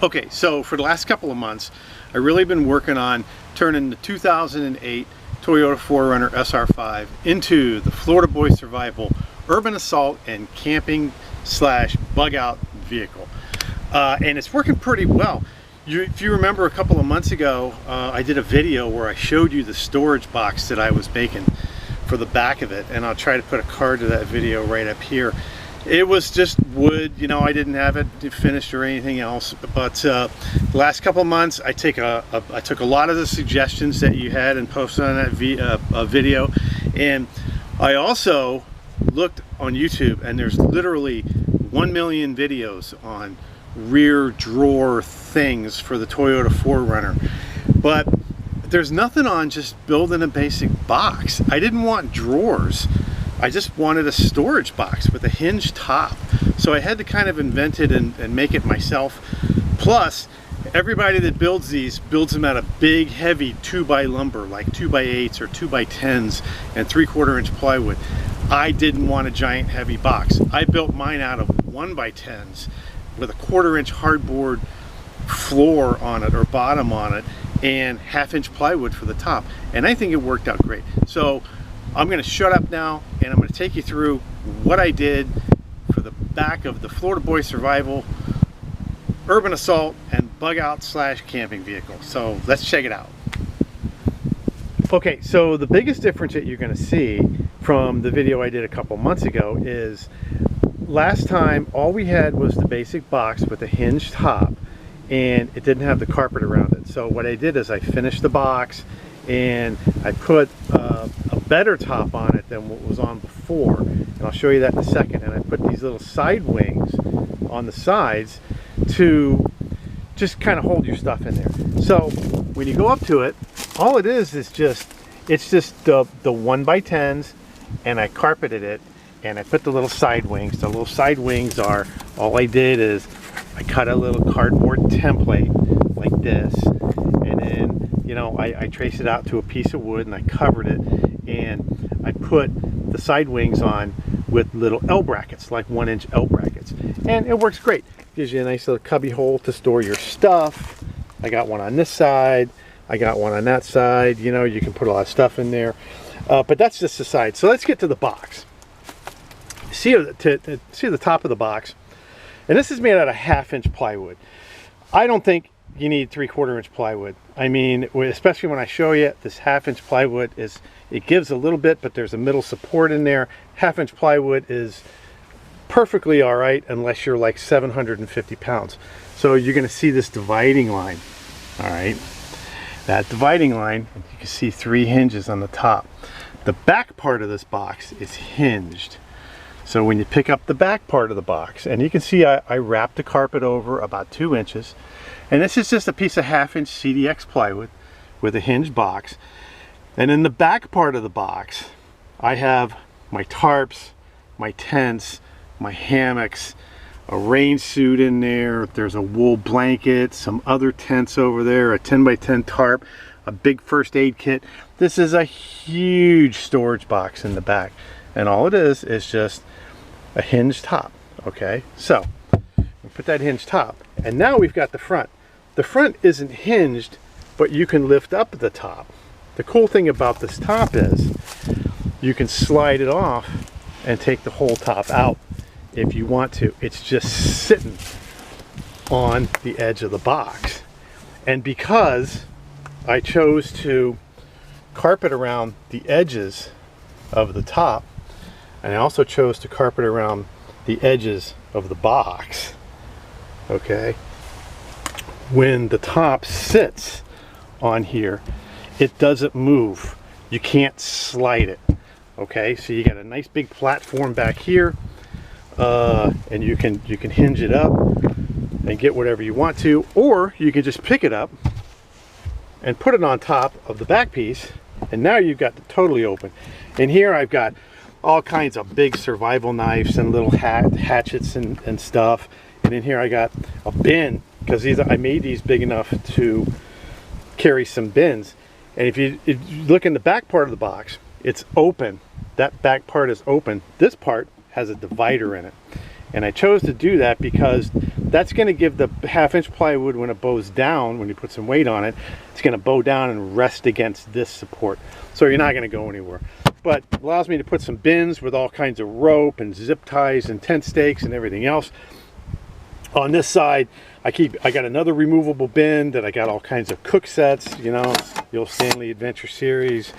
Okay, so for the last couple of months, I've really been working on turning the 2008 Toyota 4Runner SR5 into the Florida Boy Survival Urban Assault and Camping / Bug Out vehicle. And it's working pretty well. If you remember a couple of months ago, I did a video where I showed you the storage box that I was making for the back of it, and I'll try to put a card to that video right up here. It was just wood, you know, I didn't have it finished or anything else, but the last couple of months I took a lot of the suggestions that you had and posted on that video, and I also looked on YouTube, and there's literally 1 million videos on rear drawer things for the Toyota 4Runner, but there's nothing on just building a basic box. I didn't want drawers. I just wanted a storage box with a hinged top. So I had to kind of invent it and make it myself. Plus, everybody that builds these builds them out of big, heavy 2x lumber, like 2x8s or 2x10s and 3/4 inch plywood. I didn't want a giant, heavy box. I built mine out of 1x10s with a 1/4 inch hardboard floor on it or bottom on it and 1/2 inch plywood for the top. And I think it worked out great. So I'm going to shut up now, and I'm going to take you through what I did for the back of the Florida Boy Survival Urban Assault and Bug Out / Camping vehicle. So let's check it out. Okay, so the biggest difference that you're going to see from the video I did a couple months ago is last time all we had was the basic box with a hinged top, and it didn't have the carpet around it. So what I did is I finished the box and I put a better top on it than what was on before, and I'll show you that in a second. And I put these little side wings on the sides to just kind of hold your stuff in there. So when you go up to it, all it is just it's just the 1x10s, and I carpeted it, and I put the little side wings. The little side wings are, all I did is I cut a little cardboard template like this, and then, you know, I traced it out to a piece of wood and I covered it, and I put the side wings on with little L brackets, like 1 inch L brackets, and it works great. Gives you a nice little cubby hole to store your stuff. I got one on this side, I got one on that side. You know, you can put a lot of stuff in there, but that's just the side. So let's get to the box. See the top of the box, and this is made out of 1/2 inch plywood. I don't think you need 3/4 inch plywood. I mean, especially when I show you this 1/2 inch plywood, it gives a little bit, but there's a middle support in there. 1/2 inch plywood is perfectly all right unless you're like 750 pounds. So you're going to see this dividing line. All right, that dividing line, you can see 3 hinges on the top. The back part of this box is hinged. So when you pick up the back part of the box, and you can see I wrapped the carpet over about 2 inches, and this is just a piece of 1/2 inch CDX plywood with a hinged box. And in the back part of the box, I have my tarps, my tents, my hammocks, a rain suit in there, there's a wool blanket, some other tents over there, a 10x10 tarp, a big first aid kit. This is a huge storage box in the back, and all it is just a hinged top. Okay, so we put that hinged top, and now we've got the front. The front isn't hinged, but you can lift up the top. The cool thing about this top is you can slide it off and take the whole top out if you want to. It's just sitting on the edge of the box. And because I chose to carpet around the edges of the top, and I also chose to carpet around the edges of the box, okay, when the top sits on here, it doesn't move. You can't slide it. Okay, so you got a nice big platform back here, and you can hinge it up and get whatever you want to, or you can just pick it up and put it on top of the back piece, and now you've got it totally open. And here I've got all kinds of big survival knives and little hatchets and stuff. And in here I got a bin, because I made these big enough to carry some bins. And if you look in the back part of the box, it's open. That back part is open. This part has a divider in it. And I chose to do that because that's going to give the 1/2-inch plywood, when it bows down, when you put some weight on it, it's going to bow down and rest against this support. So you're not going to go anywhere. But it allows me to put some bins with all kinds of rope and zip ties and tent stakes and everything else. On this side, I got another removable bin that I got all kinds of cook sets, you know, the old Stanley Adventure Series,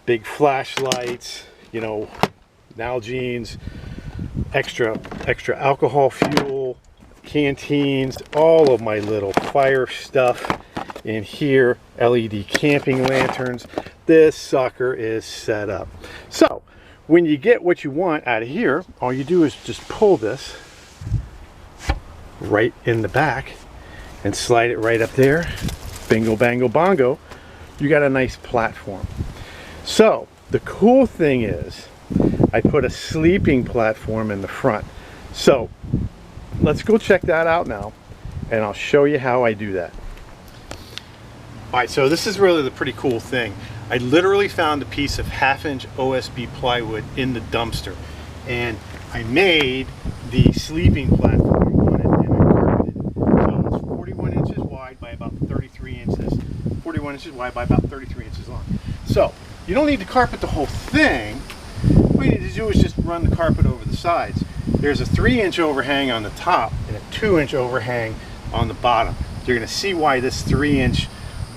big flashlights, you know, Nalgene's, extra alcohol fuel, canteens, all of my little fire stuff in here, LED camping lanterns. This sucker is set up. So when you get what you want out of here, all you do is just pull this right in the back and slide it right up there. Bingo bango bongo, you got a nice platform. So the cool thing is I put a sleeping platform in the front. So let's go check that out now, and I'll show you how I do that. All right, so this is really the pretty cool thing. I literally found a piece of 1/2-inch OSB plywood in the dumpster, and I made the sleeping platform on it, and I carved it. So it's 41 inches wide by about 33 inches, 41 inches wide by about 33 inches long. So you don't need to carpet the whole thing. What you need to do is just run the carpet over the sides. There's a 3-inch overhang on the top and a 2-inch overhang on the bottom. You're going to see why this 3-inch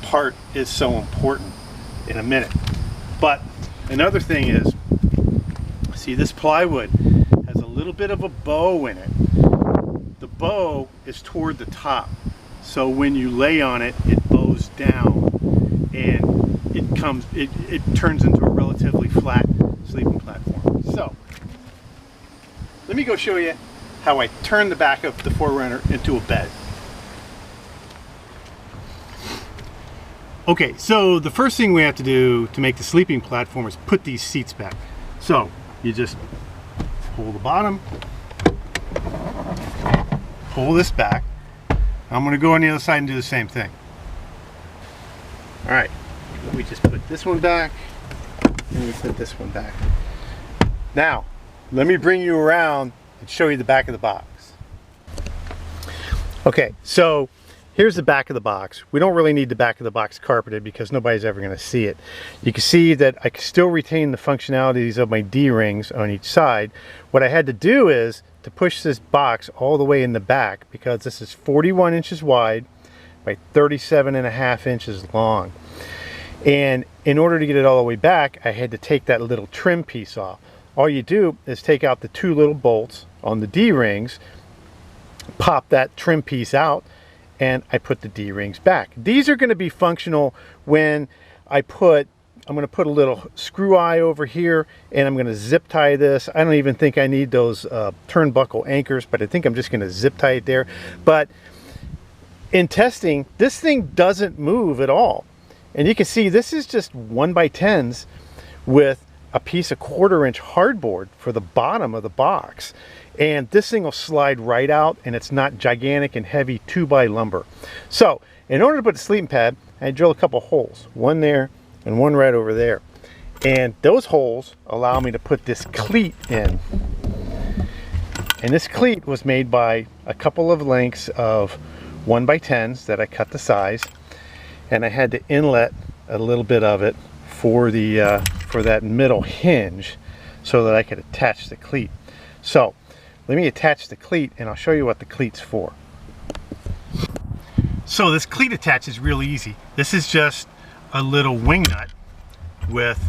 part is so important in a minute. But another thing is, see, this plywood has a little bit of a bow in it. The bow is toward the top, so when you lay on it, it bows down and it turns into a relatively flat sleeping platform. So let me go show you how I turn the back of the 4Runner into a bed. Okay, so the first thing we have to do to make the sleeping platform is put these seats back. So you just pull the bottom, pull this back. I'm going to go on the other side and do the same thing. All right, we just put this one back and we put this one back. Now, let me bring you around and show you the back of the box. Okay, so here's the back of the box. We don't really need the back of the box carpeted because nobody's ever going to see it. You can see that I can still retain the functionalities of my D-rings on each side. What I had to do is to push this box all the way in the back, because this is 41 inches wide by 37.5 inches long. And in order to get it all the way back, I had to take that little trim piece off. All you do is take out the 2 little bolts on the D-rings, pop that trim piece out, and I put the D-rings back. These are going to be functional when I'm going to put a little screw eye over here, and I'm going to zip tie this. I don't even think I need those turnbuckle anchors, but I think I'm just going to zip tie it there. But in testing, this thing doesn't move at all. And you can see this is just 1x10s with a piece of 1/4-inch hardboard for the bottom of the box. And this thing will slide right out, and it's not gigantic and heavy 2x lumber. So in order to put the sleeping pad, I drill a couple holes, one there and one right over there. And those holes allow me to put this cleat in. And this cleat was made by a couple of lengths of 1x10s that I cut the size, and I had to inlet a little bit of it for that middle hinge so that I could attach the cleat. So let me attach the cleat and I'll show you what the cleat's for. So this cleat attach is really easy. This is just a little wing nut with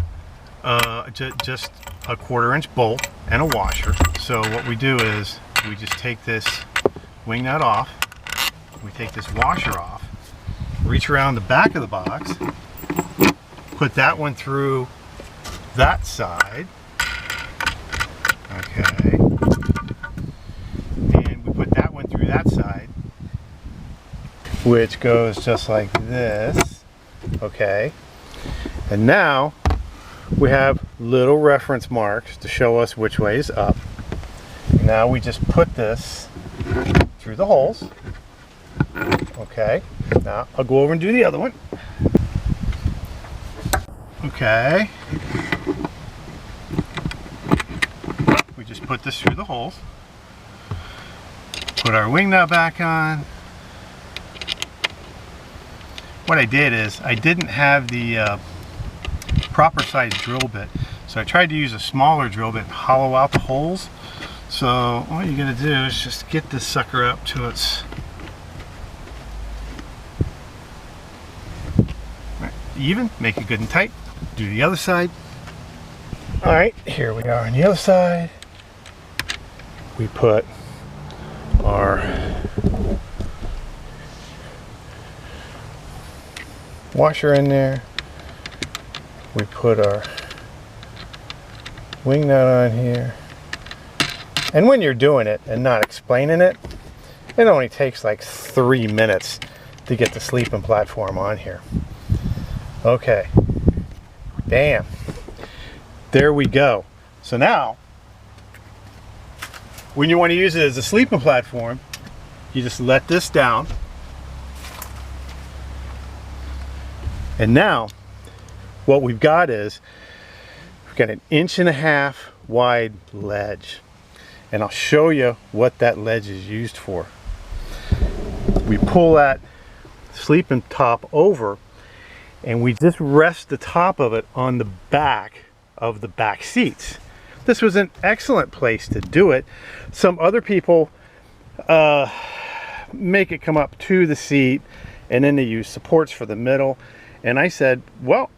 just a 1/4-inch bolt and a washer. So what we do is we just take this wing nut off, we take this washer off, reach around the back of the box, put that one through that side, okay, and we put that one through that side, which goes just like this, okay, and now we have little reference marks to show us which way is up. Now we just put this through the holes, okay. Now I'll go over and do the other one. Okay. We just put this through the holes. Put our wing nut back on. What I did is I didn't have the proper size drill bit, so I tried to use a smaller drill bit and hollow out the holes. So all you're going to do is just get this sucker up to its even, make it good and tight. Do the other side. All right, here we are on the other side. We put our washer in there. We put our wing nut on here. And when you're doing it and not explaining it, it only takes like 3 minutes to get the sleeping platform on here. Okay, bam, there we go. So now, when you want to use it as a sleeping platform, you just let this down. And now, what we've got is, we've got an 1.5 inch wide ledge. And I'll show you what that ledge is used for. We pull that sleeping top over, and we just rest the top of it on the back of the back seats. This was an excellent place to do it. Some other people make it come up to the seat, and then they use supports for the middle. And I said, well,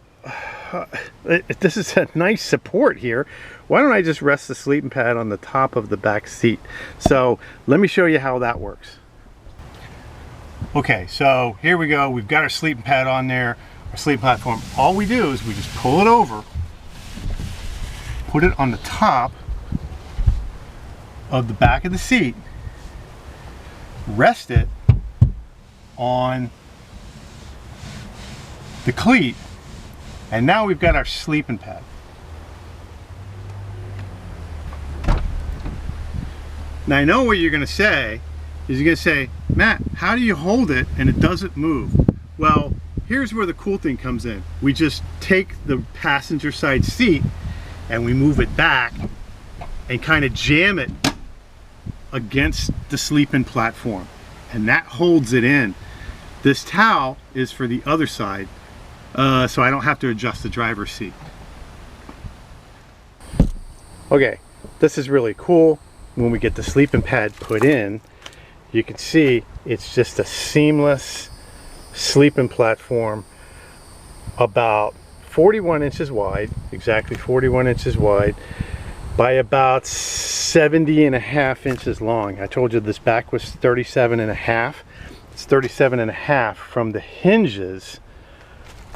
this is a nice support here. Why don't I just rest the sleeping pad on the top of the back seat? So let me show you how that works. Okay, so here we go. We've got our sleeping pad on there, our sleeping platform. All we do is we just pull it over, put it on the top of the back of the seat, rest it on the cleat, and now we've got our sleeping pad. Now I know what you're going to say is you're going to say, Matt, how do you hold it and it doesn't move? Well, here's where the cool thing comes in. We just take the passenger side seat and we move it back and kind of jam it against the sleeping platform, and that holds it in. This towel is for the other side, so I don't have to adjust the driver's seat. Okay, this is really cool. When we get the sleeping pad put in, you can see it's just a seamless sleeping platform, about 41 inches wide, exactly 41 inches wide, by about 70.5 inches long. I told you this back was 37.5. It's 37.5 from the hinges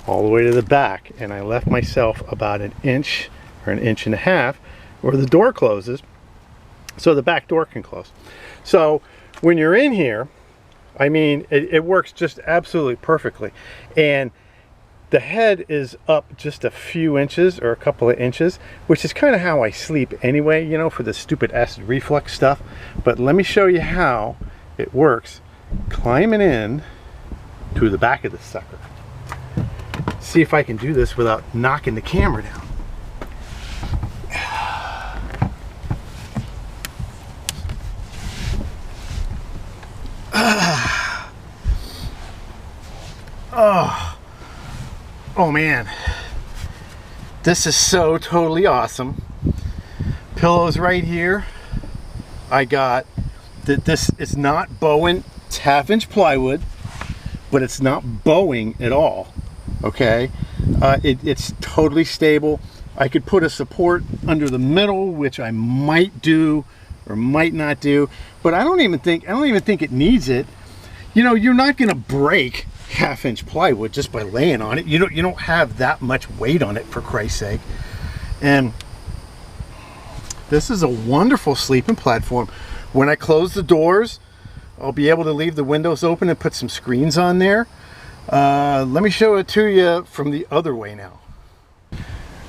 all the way to the back, and I left myself about 1 inch or 1.5 inches where the door closes, so the back door can close. So when you're in here, I mean, it works just absolutely perfectly. And the head is up just a few inches or a couple of inches, which is kind of how I sleep anyway, you know, for the stupid acid reflux stuff. But let me show you how it works. Climbing in to the back of the sucker. See if I can do this without knocking the camera down. Oh man, this is so totally awesome. Pillows right here. I got that. This is not bowing. It's 1/2 inch plywood, but it's not bowing at all. Okay, it's totally stable. I could put a support under the middle, which I might do or might not do, but I don't even think it needs it. You know, you're not going to break 1/2 inch plywood just by laying on it. You don't have that much weight on it, for Christ's sake. And this is a wonderful sleeping platform. When I close the doors, I'll be able to leave the windows open and put some screens on there. Let me show it to you from the other way now.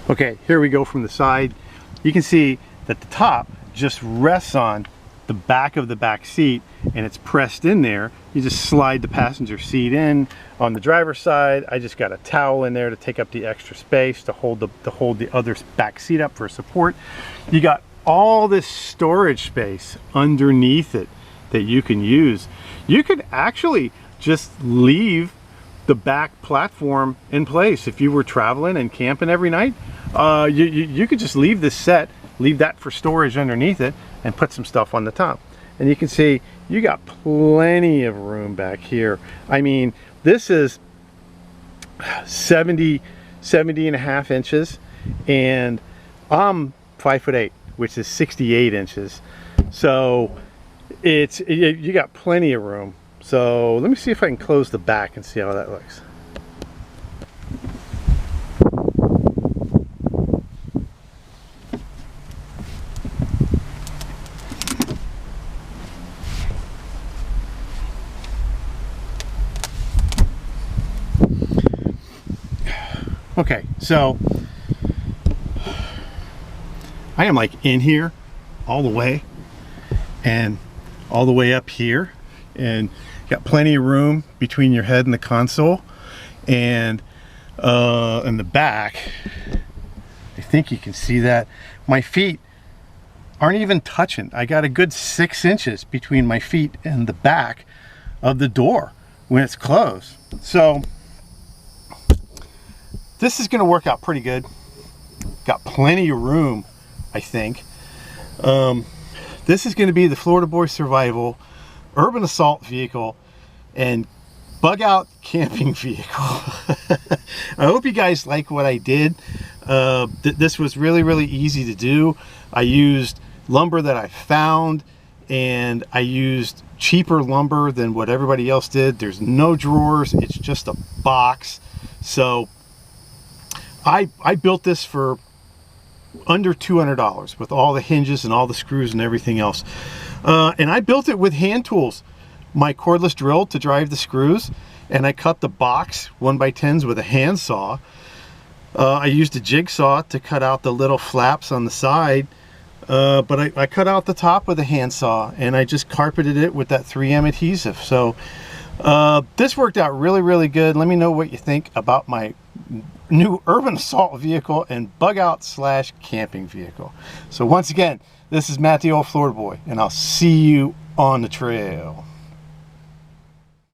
Okay, here we go from the side. You can see that the top just rests on the back of the back seat, and it's pressed in there. You just slide the passenger seat in. On the driver's side, I just got a towel in there to take up the extra space to hold the other back seat up for support. You got all this storage space underneath it. that you can use. You could actually just leave the back platform in place. If you were traveling and camping every night, you could just leave this set, leave that for storage underneath it, and put some stuff on the top. And you can see you got plenty of room back here. I mean, this is 70 and a half inches, and I'm 5'8", which is 68 inches. So you got plenty of room. So let me see if I can close the back and see how that looks. Okay, so I am like in here all the way and all the way up here, and got plenty of room between your head and the console, and in the back, I think you can see that my feet aren't even touching. I got a good 6 inches between my feet and the back of the door when it's closed. So this is going to work out pretty good. Got plenty of room, I think. This is going to be the Florida Boy Survival Urban Assault vehicle and bug out camping vehicle. I hope you guys like what I did. This was really easy to do. I used lumber that I found, and I used cheaper lumber than what everybody else did. There's no drawers, it's just a box. So I built this for under $200 with all the hinges and all the screws and everything else. And I built it with hand tools. My cordless drill to drive the screws, and I cut the box 1x10s with a handsaw. I used a jigsaw to cut out the little flaps on the side, but I cut out the top with a handsaw, and I just carpeted it with that 3M adhesive. So this worked out really good. Let me know what you think about my new Urban Assault vehicle and bug out / camping vehicle. So once again, this is Matt the Old Florida Boy, and I'll see you on the trail.